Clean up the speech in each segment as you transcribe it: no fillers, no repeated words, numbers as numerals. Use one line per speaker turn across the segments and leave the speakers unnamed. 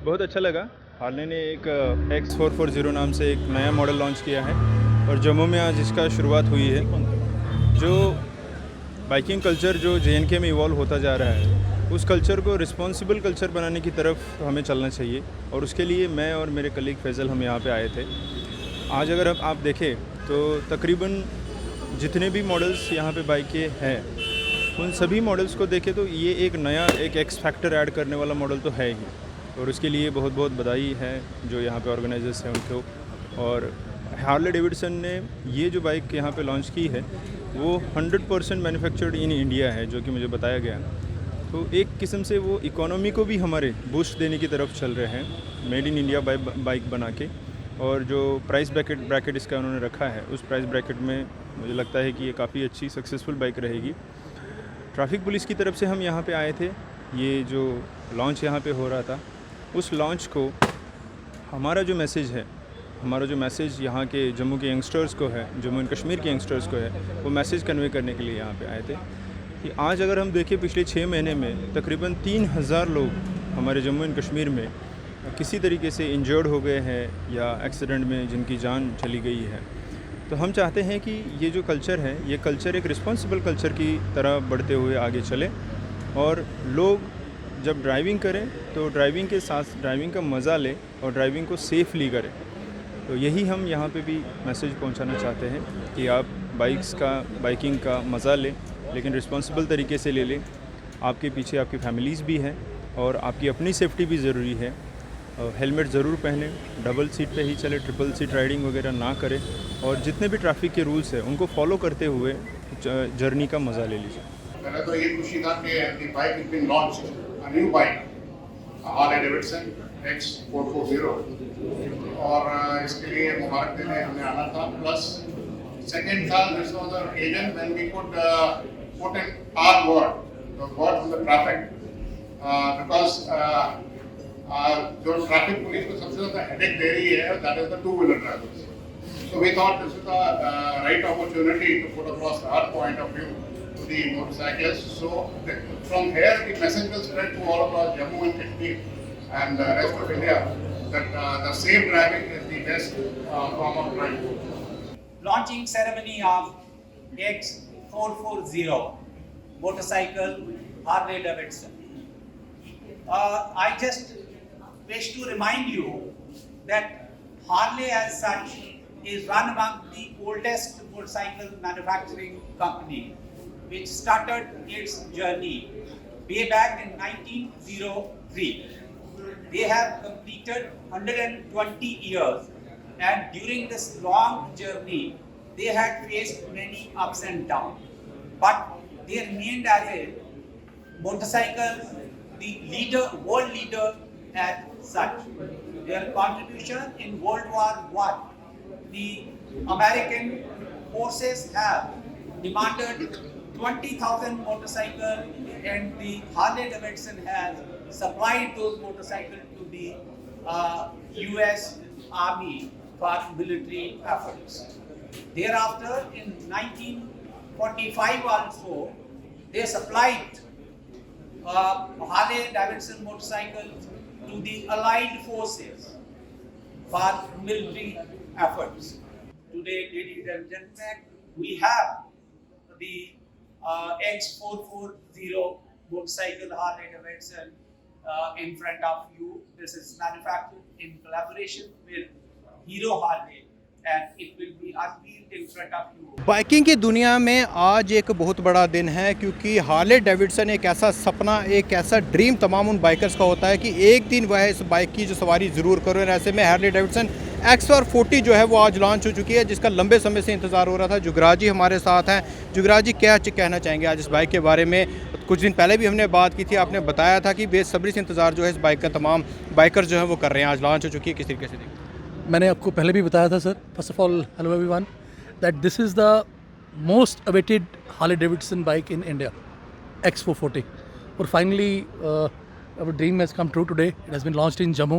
बहुत अच्छा लगा। हार्ले ने एक X440 नाम से एक नया मॉडल लॉन्च किया है और जम्मू में आज इसका शुरुआत हुई है। जो बाइकिंग कल्चर जो JNK में इवॉल्व होता जा रहा है, उस कल्चर को रिस्पॉन्सिबल कल्चर बनाने की तरफ हमें चलना चाहिए और उसके लिए मैं और मेरे कलीग फैज़ल हम यहाँ पे आए थे। आज अगर आप देखें तो तकरीबन जितने भी मॉडल्स यहाँ पे बाइकें हैं, उन सभी मॉडल्स को देखें तो ये एक नया एक एक्स फैक्टर ऐड करने वाला मॉडल तो है ही, और उसके लिए बहुत बहुत बधाई है जो यहाँ पे ऑर्गेनाइजर्स हैं उनको। और हार्ले डेविडसन ने ये जो बाइक यहाँ पे लॉन्च की है वो 100% मैन्युफैक्चर्ड इन इंडिया है, जो कि मुझे बताया गया। तो एक किस्म से वो इकोनॉमी को भी हमारे बूस्ट देने की तरफ चल रहे हैं, मेड इन इंडिया बाइक बना के। और जो प्राइस ब्रैकेट इसका उन्होंने रखा है, उस प्राइस ब्रैकेट में मुझे लगता है कि ये काफ़ी अच्छी सक्सेसफुल बाइक रहेगी। ट्रैफिक पुलिस की तरफ से हम यहाँ पे आए थे। ये जो लॉन्च यहाँ पे हो रहा था, उस लॉन्च को हमारा जो मैसेज यहाँ के जम्मू के यंगस्टर्स को है, जम्मू एंड कश्मीर के यंगस्टर्स को है, वो मैसेज कन्वे करने के लिए यहाँ पे आए थे कि आज अगर हम देखें पिछले 6 महीने में तकरीबन 3000 लोग हमारे जम्मू एंड कश्मीर में किसी तरीके से इंजर्ड हो गए हैं या एक्सीडेंट में जिनकी जान चली गई है। तो हम चाहते हैं कि ये जो कल्चर है, ये कल्चर एक रिस्पॉन्सिबल कल्चर की तरह बढ़ते हुए आगे चले और लोग जब ड्राइविंग करें तो ड्राइविंग के साथ ड्राइविंग का मज़ा लें और ड्राइविंग को सेफली करें। तो यही हम यहाँ पे भी मैसेज पहुँचाना चाहते हैं कि आप बाइकिंग का मज़ा लें, लेकिन रिस्पॉन्सिबल तरीके से ले लें। आपके पीछे आपकी फैमिलीज़ भी हैं और आपकी अपनी सेफ्टी भी ज़रूरी है। हेलमेट ज़रूर पहनें, डबल सीट पे ही चले, ट्रिपल सीट राइडिंग वगैरह ना करें और जितने भी ट्रैफिक के रूल्स हैं उनको फॉलो करते हुए जर्नी का मज़ा ले लीजिए।
पहले तो ये खुशी था कि bike is been launched, a new bike Harley Davidson X440, और इसके लिए मुबारक देने हमें आना था। प्लस सेकंड था, this was our occasion when we could put in our word, the word from the traffic, because जो ट्रैफिक पुलिस को सबसे ज़्यादा हेडेक दे रही है, that is the two-wheeler drivers. So we thought this is the right opportunity to put across our point of view to the motorcyclists. So from here, the message will spread to all across Jammu and Kashmir and the rest of India that the safe driving is the best form of driving.
Launching ceremony of X440 motorcycle Harley Davidson. I just wish to remind you that Harley as such is one among the oldest motorcycle manufacturing company, which started its journey way back in 1903. They have completed 120 years, and during this long journey, they had faced many ups and downs, but they remained as a motorcycle, the world leader as such. Their contribution in World War I, the American forces have demanded 20,000 motorcycles, and the Harley Davidson has supplied those motorcycles to the US Army for military efforts. Thereafter, in 1945 also, they supplied Harley Davidson motorcycles to the Allied forces for military efforts. Today, ladies and gentlemen, we have the X440 motorcycle Harley Davidson in front of you. This is manufactured in collaboration with Hero Harley, and it will be unveiled in front of you.
Biking की दुनिया में आज एक बहुत बड़ा दिन है, क्योंकि हार्ले डेविडसन एक ऐसा सपना, एक ऐसा ड्रीम तमाम उन बाइकर्स का होता है कि एक दिन वह इस बाइक की जो सवारी ज़रूर करो। और ऐसे में हार्ले डेविडसन XR40 जो है वो आज लॉन्च हो चुकी है, जिसका लंबे समय से इंतज़ार हो रहा था। जुगराज जी हमारे साथ हैं। जुगराज जी, क्या कहना चाहेंगे आज इस बाइक के बारे में? कुछ दिन पहले भी हमने बात की थी, आपने बताया था कि बेसब्री से इंतज़ार जो है इस बाइक का तमाम बाइकर जो है वो कर रहे हैं। आज लॉन्च हो चुकी है, किस तरीके से देखते?
मैंने आपको पहले भी बताया था sir, first of all hello everyone, that this is the most awaited Harley Davidson bike in India, X440. और finally our dream has come true today. It has been launched in Jammu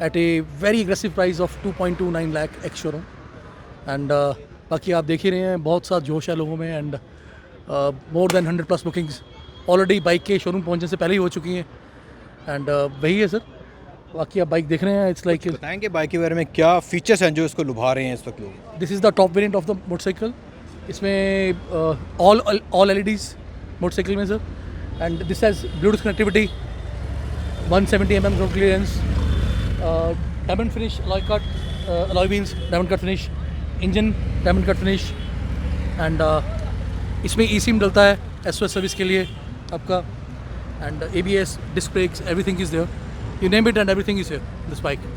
at a very aggressive price of 2.29 lakh ex showroom. And बाकी आप देख ही रहे हैं, बहुत सा जोश है लोगों में and more than 100+ bookings already bike के शोरूम पहुंचने से पहले ही हो चुकी हैं एंड वही है सर। बाकी आप बाइक देख रहे हैं, इट्स लाइक
बताएंगे बाइक के बारे में, क्या फीचर्स हैं जो इसको लुभा रहे हैं इस वक्त लोग?
This is the top variant of the motorcycle. इसमें ऑल LEDs मोटरसाइकिल में sir, and this has Bluetooth connectivity, 170 mm ground clearance, diamond finish alloy wheels, diamond cut finish, engine diamond cut finish, and इसमें eSIM डलता है SOS service के लिए आपका, and ABS, disc brakes, everything is there. You name it and everything is here. This bike.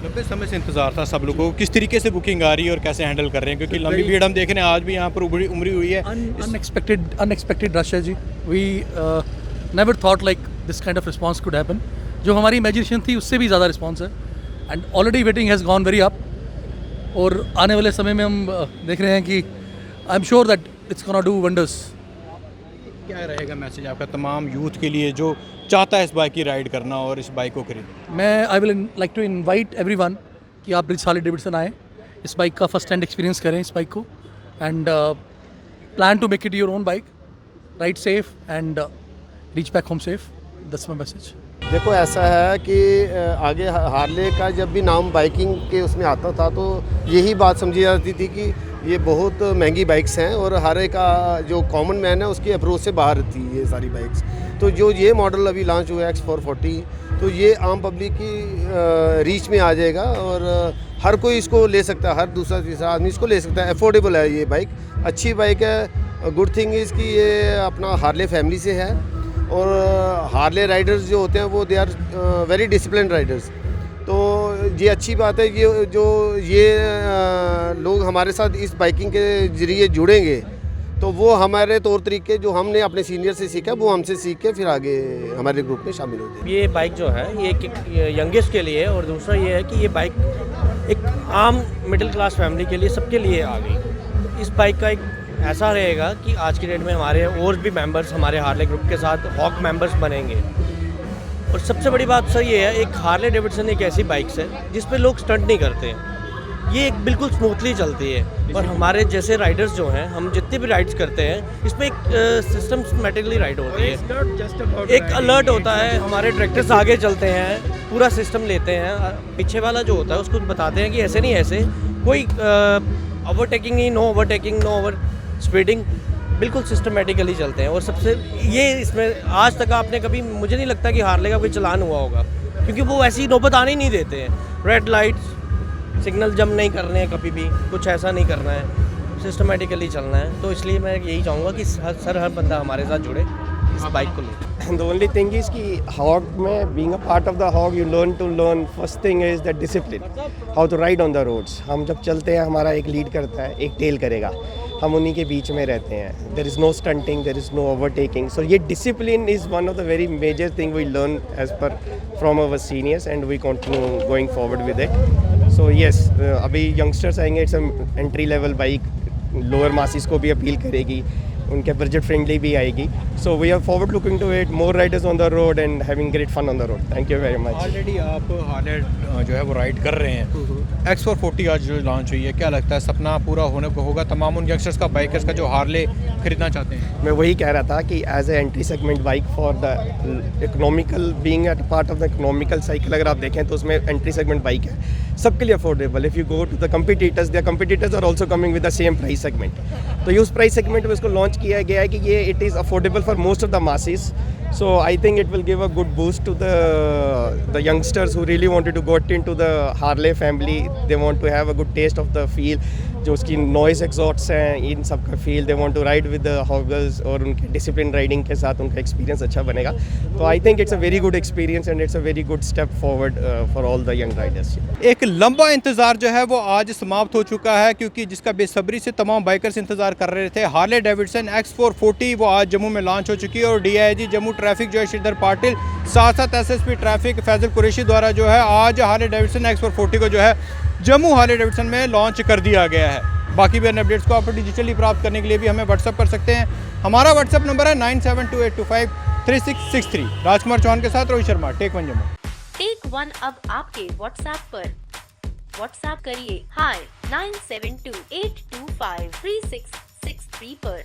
लंबे समय से इंतज़ार था सब लोगों को। किस तरीके से बुकिंग आ रही है और कैसे हैंडल कर रहे हैं? क्योंकि लंबी भीड़ हम देख रहे हैं, आज भी यहाँ पर उमड़ी हुई है।
Unexpected rush है जी। We never thought like this kind of response could happen. जो हमारी इमेजिनेशन थी उससे भी ज़्यादा रिस्पॉन्स है and already waiting has gone very up. और आने वाले समय में हम देख रहे हैं कि I am sure that it's gonna do wonders.
क्या रहेगा मैसेज आपका तमाम यूथ के लिए जो चाहता है इस बाइक की राइड करना और इस बाइक को खरीदना?
मैं I will like to invite everyone कि आप ब्रिज हार्ले डेविडसन आएँ, इस बाइक का फर्स्ट हैंड एक्सपीरियंस करें इस बाइक को and plan to make it your own bike, ride safe and reach back home safe. That's my message.
देखो ऐसा है कि आगे हार्ले का जब भी नाम बाइकिंग के उसमें आता था तो यही बात समझी जाती थी कि ये बहुत महंगी बाइक्स हैं और हार्ले का जो कॉमन मैन है उसकी अप्रोच से बाहर थी ये सारी बाइक्स। तो जो ये मॉडल अभी लॉन्च हुआ है X440, तो ये आम पब्लिक की रीच में आ जाएगा और हर कोई इसको ले सकता है, हर दूसरा तीसरा आदमी इसको ले सकता है। अफोर्डेबल है ये बाइक, अच्छी बाइक है। गुड थिंग इज़ कि ये अपना हार्ले फैमिली से है और हार्ले राइडर्स जो होते हैं वो they are very discipline riders. तो ये अच्छी बात है कि जो ये लोग हमारे साथ इस बाइकिंग के ज़रिए जुड़ेंगे तो वो हमारे तौर तरीके जो हमने अपने सीनियर से सीखा वो हमसे सीख के फिर आगे हमारे ग्रुप में शामिल हो जाए।
ये बाइक जो है ये यंगेस्ट के लिए है और दूसरा ये है कि ये बाइक एक आम मिडिल क्लास फैमिली के लिए, सबके लिए आ गई। इस बाइक का एक ऐसा रहेगा कि आज की डेट में हमारे और भी मेंबर्स हमारे हार्ले ग्रुप के साथ हॉक मेंबर्स बनेंगे। और सबसे बड़ी बात सर ये है, एक हार्ले डेविडसन एक ऐसी बाइक्स है जिस पे लोग स्टंट नहीं करते हैं, ये एक बिल्कुल स्मूथली चलती है। और हमारे जैसे राइडर्स जो हैं, हम जितने भी राइड्स करते हैं इसमें एक सिस्टमेटिकली राइड होती है, एक अलर्ट होता है। हमारे डायरेक्टर्स आगे चलते हैं, पूरा सिस्टम लेते हैं, पीछे वाला जो होता है उसको बताते हैं कि ऐसे नहीं ऐसे, कोई ओवरटेकिंग ही, no overtaking, no overspeeding, बिल्कुल सिस्टमेटिकली चलते हैं। और सबसे ये इसमें आज तक आपने कभी, मुझे नहीं लगता कि हार्ले का कोई चलान हुआ होगा, क्योंकि वो ऐसी नौबत आने ही नहीं देते हैं। रेड लाइट्स, सिग्नल जंप नहीं करने हैं, कभी भी कुछ ऐसा नहीं करना है, सिस्टमेटिकली चलना है। तो इसलिए मैं यही चाहूँगा कि हर बंदा हमारे साथ जुड़े, इस बाइक को ले।
The only thing is कि hog में being a part of the hog you learn first thing is that discipline, how to ride on the roads। हम जब चलते हैं हमारा एक लीड करता है, एक टेल करेगा, हम उन्हीं के बीच में रहते हैं। There is no stunting, there is no overtaking, so ये discipline is one of the very major thing we learn as per from our seniors and we continue going forward with it। So yes, अभी youngsters आएंगे, it's an entry level bike, lower masses को भी appeal करेगी, उनके budget friendly भी आएगी। So we are forward looking to it, more riders on the road and having great fun on the road. Thank you very much.
Already आप Harley जो है वो राइड कर रहे हैं। X440 आज जो लॉन्च हुई है, क्या लगता है सपना पूरा होने को होगा तमाम उन यंगस्टर्स का, बाइकर्स का जो हार्ले खरीदना चाहते हैं?
मैं वही कह रहा था कि as a entry segment bike for the economical, being at part of the economical cycle, अगर आप देखें तो उसमें एंट्री सेगमेंट बाइक है, सबके लिए affordable. If you go to the competitors, their competitors are also coming with the same price segment. तो ये उस प्राइस सेगमेंट में इसको लॉन्च किया गया है कि ये it is affordable for most of the masses. So I think it will give a good boost to the youngsters who really wanted to get into the Harley family. They want to have a good taste of the feel. जो उसकी noise एग्जॉट्स हैं, इन सब का feel, they want to ride with the hoggers, और उनके discipline riding के साथ उनका एक्सपीरियंस अच्छा बनेगा। तो I think it's a very good experience and it's a very good step forward for all the young Riders.
एक लंबा इंतज़ार जो है वो आज समाप्त हो चुका है, क्योंकि जिसका बेसब्री से तमाम बाइकर्स इंतज़ार कर रहे थे। हार्ले डेविडसन X440 वो आज जम्मू में लॉन्च हो चुकी है और DIG जम्मू ट्रैफिक जो है श्रीधर पाटिल, साथ साथ SSP ट्रैफिक फैजल कुरैशी द्वारा जो है आज हार्ले डेविडसन X440 को जो है जम्मू हार्ले डेविडसन में लॉन्च कर दिया गया है। बाकी भी अन्य अपडेट्स को आप डिजिटली प्राप्त करने के लिए भी हमें व्हाट्सअप कर सकते हैं। हमारा व्हाट्सअप नंबर है 9728253663। राजकुमार चौहान के साथ Rohit Sharma, take one Jammu.
Take one अब आपके व्हाट्सएप पर। व्हाट्सएप करिए हाय 9728253663 पर।